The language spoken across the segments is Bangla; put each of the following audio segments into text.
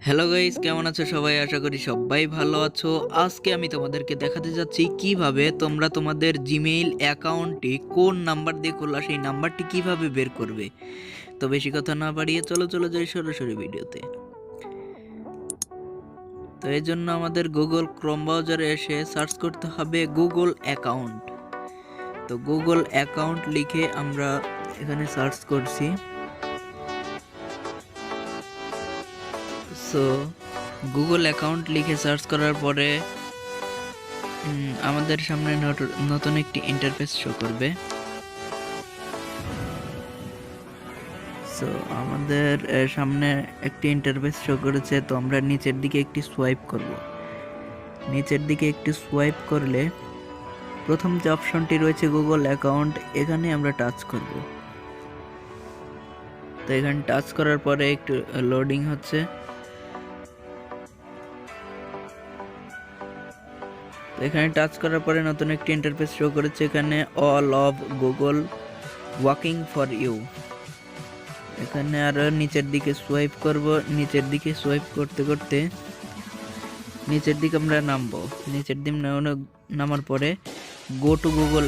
হ্যালো গাইস, কেমন আছো সবাই? আশা করি সবাই ভালো আছো। আজকে আমি তোমাদেরকে দেখাতে যাচ্ছি কিভাবে তোমরা তোমাদের জিমেইল অ্যাকাউন্টটি কোন নাম্বার দিয়ে খোলা সেই নাম্বারটি কিভাবে বের করবে। তো বেশি কথা না বাড়িয়ে চলো যাই সরাসরি ভিডিওতে। তো এই জন্য আমাদের গুগল ক্রোম ব্রাউজারে এসে সার্চ করতে হবে গুগল অ্যাকাউন্ট। তো গুগল অ্যাকাউন্ট লিখে আমরা এখানে সার্চ করছি। সো গুগল অ্যাকাউন্ট লিখে সার্চ করার পরে আমাদের সামনে নতুন একটি ইন্টারফেস শো করবে। সো আমাদের সামনে একটি ইন্টারফেস শো করেছে। তো আমরা নিচের দিকে একটি সোয়াইপ করব। নিচের দিকে একটি সোয়াইপ করলে প্রথম যে অপশনটি রয়েছে গুগল অ্যাকাউন্ট, এখানে আমরা টাচ করব। তো এখানে টাচ করার পরে একটু লোডিং হচ্ছে। তো এখানে টাচ করার পরে নতুন একটি ইন্টারফেস শো করেছে। এখানে all of Google working for you. এখানে আরো নিচের দিকে সোয়াইপ করব। নিচের দিকে সোয়াইপ করতে করতে নিচের দিকে আমরা নামবো। নিচের দিকে নামার পরে গো টু গুগল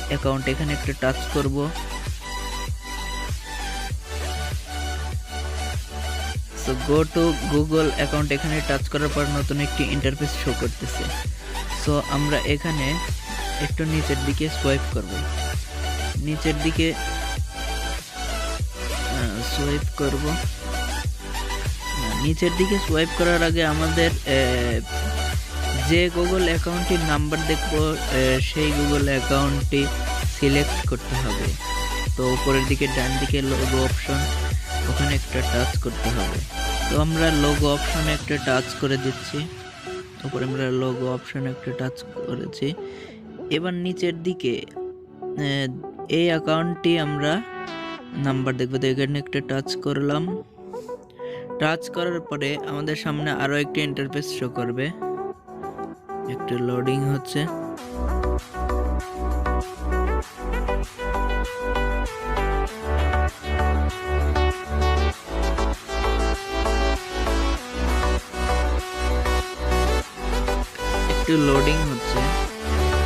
অ্যাকাউন্ট, এখানে একটা টাচ করব। So go to Google account এখানে টাচ করার পর নতুন একটি ইন্টারফেস শো করতেছে। সো আমরা এখানে একটু নিচের দিকে সোয়াইপ করব। নিচের দিকে সোয়াইপ করব। নিচের দিকে সোয়াইপ করার আগে আমাদের যে গুগল অ্যাকাউন্টটির নাম্বার দেখব সেই গুগল অ্যাকাউন্টটি সিলেক্ট করতে হবে। তো উপরের দিকে ডান দিকে লোগো অপশন, ওখানে একটা টাচ করতে হবে। তো আমরা লোগো অপশনে একটা টাচ করে দিচ্ছি। উপরে আমরা লোগো অপশনে একটা টাচ করেছি। এবার নিচের দিকে এই অ্যাকাউন্টটি আমরা নাম্বার দেখবো। তো এখানে একটা টাচ করলাম। টাচ করার পরে আমাদের সামনে আরো একটা ইন্টারফেস শো করবে। একটু লোডিং হচ্ছে। একটু লোডিং হচ্ছে।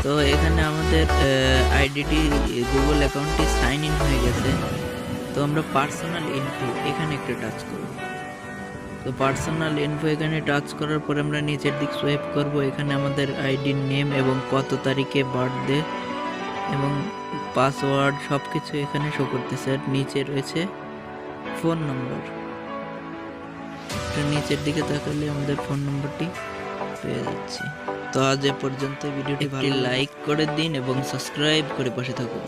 তো এখানে আমাদের আইডিটি গুগল অ্যাকাউন্টটি সাইন ইন হয়ে গেছে। তো আমরা পার্সোনাল ইনফো এখানে একটা টাচ করব। তো পার্সোনাল ইনফো এখানে টাচ করার পরে আমরা নিচের দিক সোয়াইপ করব। এখানে আমাদের আইডির নেম এবং কত তারিখে বার্থডে এবং পাসওয়ার্ড সব কিছু এখানে শো করতেছে। আর নিচে রয়েছে ফোন নম্বর। নিচের দিকে তাকালে আমাদের ফোন নম্বরটি পেয়ে যাচ্ছি। তো আজ এ পর্যন্ত। ভিডিওটি ভালো লাইক করে দিন এবং সাবস্ক্রাইব করে পাশে থাকুন।